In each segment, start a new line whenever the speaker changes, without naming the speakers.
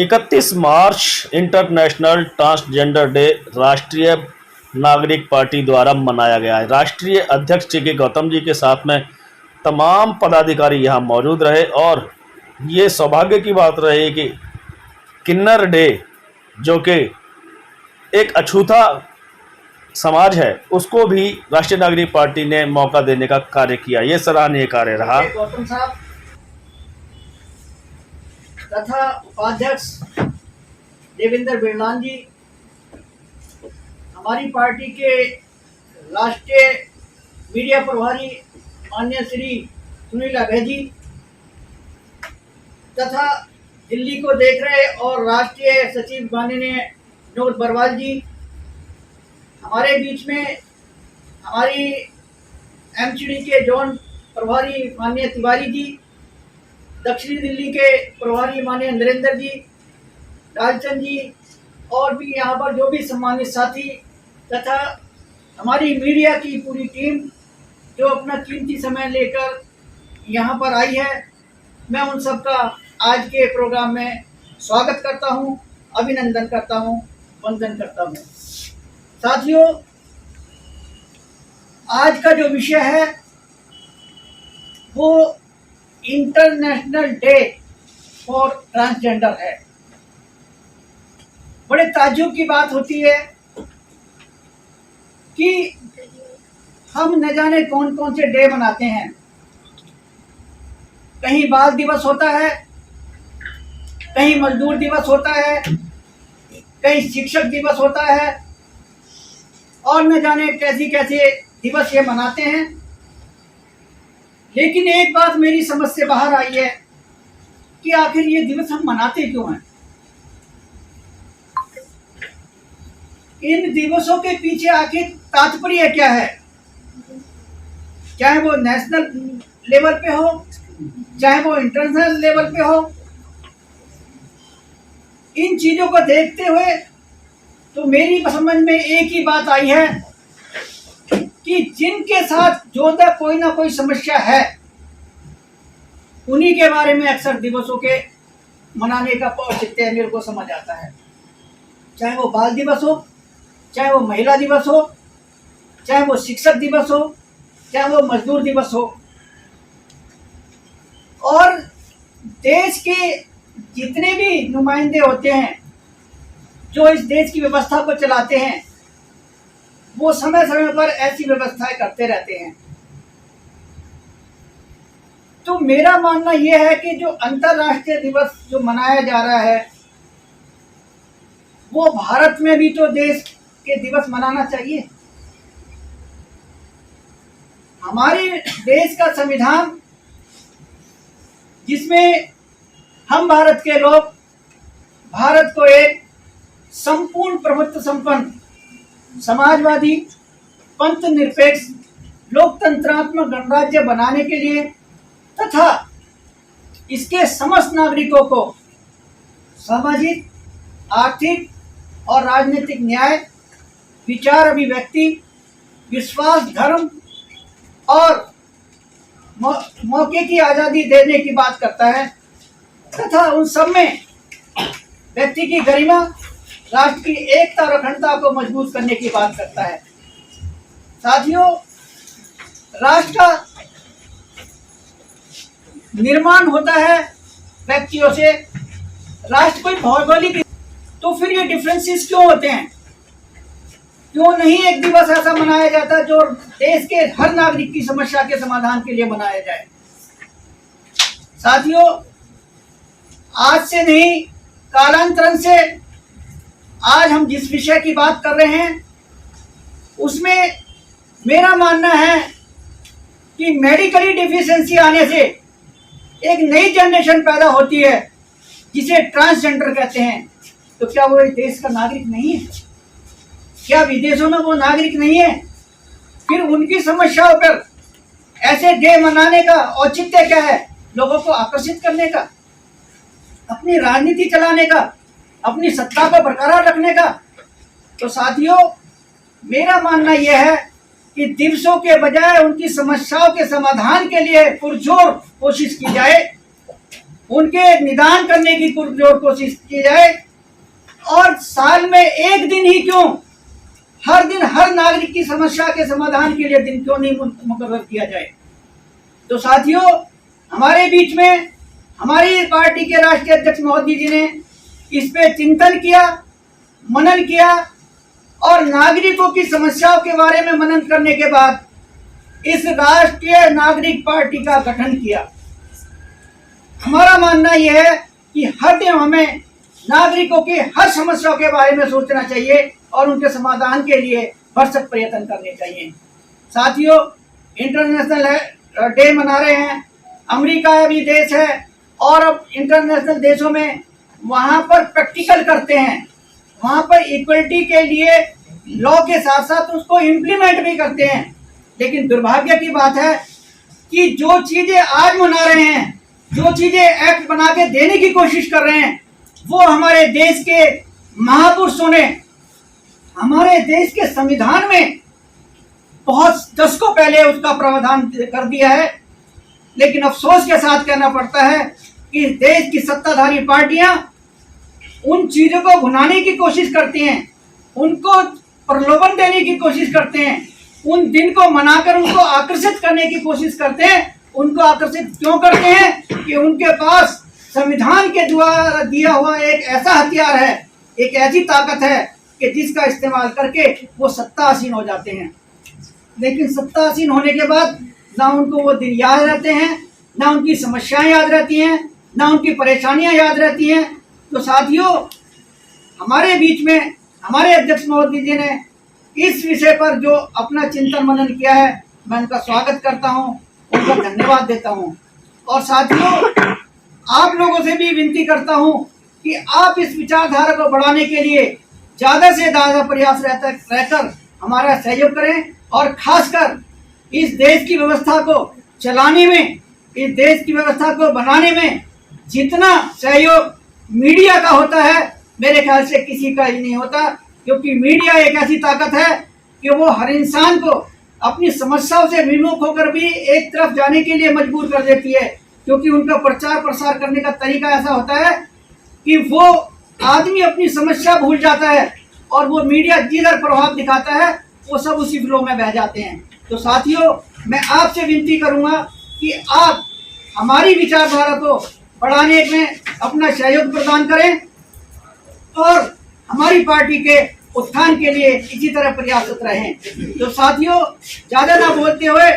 31 मार्च international transgender day राष्ट्रीय नागरिक party द्वारा मनाया गया है। राष्ट्रीय अध्यक्ष के गौतम जी के साथ में तमाम पदाधिकारी यहाँ मौजूद रहे और ये सौभाग्य की बात रही कि किन्नर डे जो कि एक अछूता समाज है उसको भी राष्ट्रीय नागरिक पार्टी ने मौका देने का कार्य किया। ये सराहनीय कार्य रहा।
गौतम साहब तथा उपाध्यक्ष देवेंद्र बिरलान जी, हमारी पार्टी के राष्ट्रीय मीडिया प्रभारी माननीय श्री सुनील अभय जी तथा दिल्ली को देख रहे और राष्ट्रीय सचिव माननीय विनोद बरवाल जी, हमारे बीच में हमारी एमसीडी के जोन प्रभारी माननीय तिवारी जी, दक्षिणी दिल्ली के प्रभारी माननीय नरेंद्र जी, लालचंद जी और भी यहाँ पर जो भी सम्मानित साथी तथा हमारी मीडिया की पूरी टीम जो अपना कीमती समय लेकर यहाँ पर आई है, मैं उन सबका आज के प्रोग्राम में स्वागत करता हूँ, अभिनंदन करता हूँ, वंदन करता हूँ। साथियों, आज का जो विषय है वो इंटरनेशनल डे फॉर ट्रांसजेंडर है। बड़े ताज्जुब की बात होती है कि हम न जाने कौन कौन से डे मनाते हैं। कहीं बाल दिवस होता है, कहीं मजदूर दिवस होता है, कहीं शिक्षक दिवस होता है और न जाने कैसे कैसे दिवस ये मनाते हैं। लेकिन एक बात मेरी समझ से बाहर आई है कि आखिर ये दिवस हम मनाते क्यों हैं। इन दिवसों के पीछे आखिर तात्पर्य क्या है, चाहे वो नेशनल लेवल पे हो चाहे वो इंटरनेशनल लेवल पे हो। इन चीजों को देखते हुए तो मेरी समझ में एक ही बात आई है कि जिनके साथ जो कोई ना कोई समस्या है उन्हीं के बारे में अक्सर दिवसों के मनाने का औचित्य मेरे को समझ आता है। चाहे वो बाल दिवस हो, चाहे वो महिला दिवस हो, चाहे वो शिक्षक दिवस हो, चाहे वो मजदूर दिवस हो। और देश के जितने भी नुमाइंदे होते हैं जो इस देश की व्यवस्था को चलाते हैं वो समय समय पर ऐसी व्यवस्थाएं करते रहते हैं। तो मेरा मानना यह है कि जो अंतर्राष्ट्रीय दिवस जो मनाया जा रहा है वो भारत में भी तो देश के दिवस मनाना चाहिए। हमारे देश का संविधान जिसमें हम भारत के लोग भारत को एक संपूर्ण प्रभुत्व संपन्न समाजवादी पंथ निरपेक्ष लोकतंत्रात्मक गणराज्य बनाने के लिए तथा इसके समस्त नागरिकों को सामाजिक, आर्थिक और राजनीतिक न्याय, विचार अभिव्यक्ति, विश्वास, धर्म और मौके की आज़ादी देने की बात करता है तथा उन सब में व्यक्ति की गरिमा, राष्ट्र की एकता और अखंडता को मजबूत करने की बात करता है। साथियों, राष्ट्र का निर्माण होता है व्यक्तियों से। राष्ट्र कोई भौगोलिक, तो फिर ये डिफरेंसेस क्यों होते हैं? क्यों नहीं एक दिवस ऐसा मनाया जाता जो देश के हर नागरिक की समस्या के समाधान के लिए मनाया जाए? साथियों, आज से नहीं, कालांतरण से आज हम जिस विषय की बात कर रहे हैं उसमें मेरा मानना है कि मेडिकली डिफिशिएंसी आने से एक नई जनरेशन पैदा होती है जिसे ट्रांसजेंडर कहते हैं। तो क्या वो इस देश का नागरिक नहीं है? क्या विदेशों में वो नागरिक नहीं है? फिर उनकी समस्याओं पर ऐसे डे मनाने का औचित्य क्या है? लोगों को आकर्षित करने का, अपनी राजनीति चलाने का, अपनी सत्ता को बरकरार रखने का। तो साथियों, मेरा मानना यह है कि दिवसों के बजाय उनकी समस्याओं के समाधान के लिए पुरजोर कोशिश की जाए उनके निदान करने की पुरजोर कोशिश की जाए, और साल में एक दिन ही क्यों, हर दिन हर नागरिक की समस्या के समाधान के लिए दिन क्यों नहीं मुकर्रर किया जाए। तो साथियों, हमारे बीच में हमारी पार्टी के राष्ट्रीय अध्यक्ष मोदी जी ने इस पे चिंतन किया, मनन किया, और नागरिकों की समस्याओं के बारे में मनन करने के बाद इस राष्ट्रीय नागरिक पार्टी का गठन किया। हमारा मानना यह है कि हर दिन हमें नागरिकों की हर समस्याओं के बारे में सोचना चाहिए और उनके समाधान के लिए भरसक प्रयत्न करने चाहिए। साथियों, इंटरनेशनल डे मना रहे हैं, अमेरिका भी देश है और अब इंटरनेशनल देशों में वहाँ पर प्रैक्टिकल करते हैं, वहाँ पर इक्वलिटी के लिए लॉ के साथ साथ उसको इम्प्लीमेंट भी करते हैं। लेकिन दुर्भाग्य की बात है कि जो चीज़ें आज मना रहे हैं, जो चीज़ें एक्ट बना के देने की कोशिश कर रहे हैं, वो हमारे देश के महापुरुषों ने हमारे देश के संविधान में बहुत दशकों पहले उसका प्रावधान कर दिया है। लेकिन अफसोस के साथ कहना पड़ता है कि देश की सत्ताधारी पार्टियां उन चीजों को भुनाने की कोशिश करती हैं, उनको प्रलोभन देने की कोशिश करते हैं, उन दिन को मनाकर उनको आकर्षित करने की कोशिश करते हैं। उनको आकर्षित क्यों करते हैं कि उनके पास संविधान के द्वारा दिया हुआ एक ऐसा हथियार है, एक ऐसी ताकत है कि जिसका इस्तेमाल करके वो सत्तासीन हो जाते हैं। लेकिन सत्तासीन होने के बाद ना उनको वो दिन याद रहते हैं, ना उनकी समस्याएं याद रहती हैं, ना उनकी परेशानियां याद रहती हैं। तो साथियों, हमारे बीच में हमारे अध्यक्ष मोदी जी ने इस विषय पर जो अपना चिंतन मनन किया है, मैं उनका स्वागत करता हूं, उनका धन्यवाद देता हूं। और साथियों, आप लोगों से भी विनती करता हूं कि आप इस विचारधारा को बढ़ाने के लिए ज़्यादा से ज़्यादा प्रयास रहकर हमारा सहयोग करें, और खासकर इस देश की व्यवस्था को चलाने में, इस देश की व्यवस्था को बनाने में जितना सहयोग मीडिया का होता है, मेरे ख्याल से किसी का ही नहीं होता। क्योंकि मीडिया एक ऐसी ताकत है कि वो हर इंसान को अपनी समस्याओं से विमुख होकर भी एक तरफ जाने के लिए मजबूर कर देती है। क्योंकि उनका प्रचार प्रसार करने का तरीका ऐसा होता है कि वो आदमी अपनी समस्या भूल जाता है और वो मीडिया जिधर प्रभाव दिखाता है वो सब उसी फ्लो में बह जाते हैं। तो साथियों, मैं आपसे विनती करूंगा कि आप हमारी विचारधारा को बढ़ाने में अपना सहयोग प्रदान करें और हमारी पार्टी के उत्थान के लिए इसी तरह प्रयासरत रहें। तो साथियों, ज़्यादा ना बोलते हुए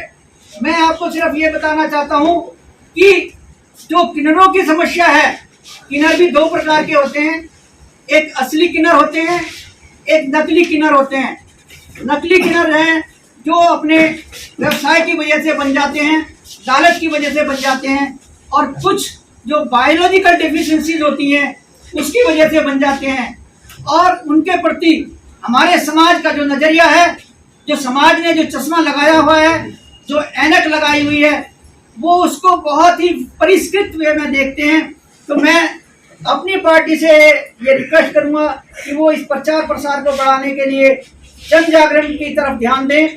मैं आपको सिर्फ ये बताना चाहता हूँ कि जो किन्नरों की समस्या है, किन्नर भी दो प्रकार के होते हैं, एक असली किन्नर होते हैं, एक नकली किन्नर होते हैं। नकली किन्नर हैं जो अपने व्यवसाय की वजह से बन जाते हैं, लालच की वजह से बन जाते हैं, और कुछ जो बायोलॉजिकल डेफिशिएंसीज होती हैं उसकी वजह से बन जाते हैं। और उनके प्रति हमारे समाज का जो नज़रिया है, जो समाज ने जो चश्मा लगाया हुआ है, जो ऐनक लगाई हुई है, वो उसको बहुत ही परिष्कृत वे में देखते हैं। तो मैं अपनी पार्टी से ये रिक्वेस्ट करूंगा कि वो इस प्रचार प्रसार को बढ़ाने के लिए जन जागरण की तरफ ध्यान दें,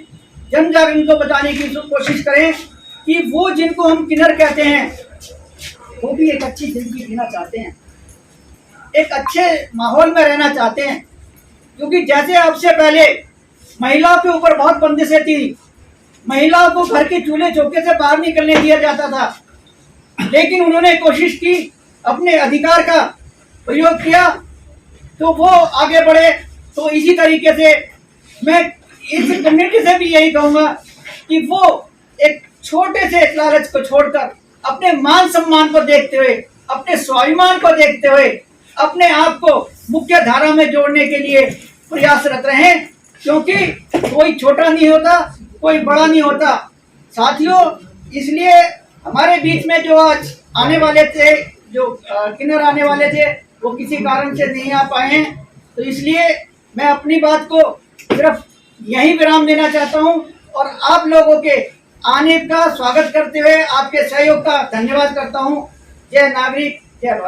जन जागरण को बताने की कोशिश करें कि वो जिनको हम किन्नर कहते हैं वो भी एक अच्छी जिंदगी जीना चाहते हैं, एक अच्छे माहौल में रहना चाहते हैं। क्योंकि जैसे आपसे पहले महिलाओं के ऊपर बहुत बंदिशें थी, महिलाओं को घर के चूल्हे चौके से बाहर निकलने दिया जाता था, लेकिन उन्होंने कोशिश की, अपने अधिकार का प्रयोग किया, तो वो आगे बढ़े। तो इसी तरीके से मैं इस कम्युनिटी से भी यही कहूँगा कि वो एक छोटे से लालच को छोड़कर अपने मान सम्मान को देखते हुए, अपने स्वाभिमान को देखते हुए अपने आप को मुख्य धारा में जोड़ने के लिए प्रयासरत रहें। क्योंकि कोई छोटा नहीं होता, कोई बड़ा नहीं होता। साथियों, इसलिए हमारे बीच में जो आज आने वाले थे, जो किन्नर आने वाले थे, वो किसी कारण से नहीं आ पाए हैं। तो इसलिए मैं अपनी बात को सिर्फ यहीं विराम देना चाहता हूं और आप लोगों के आने का स्वागत करते हुए आपके सहयोग का धन्यवाद करता हूं। जय नागरिक, जय भारत।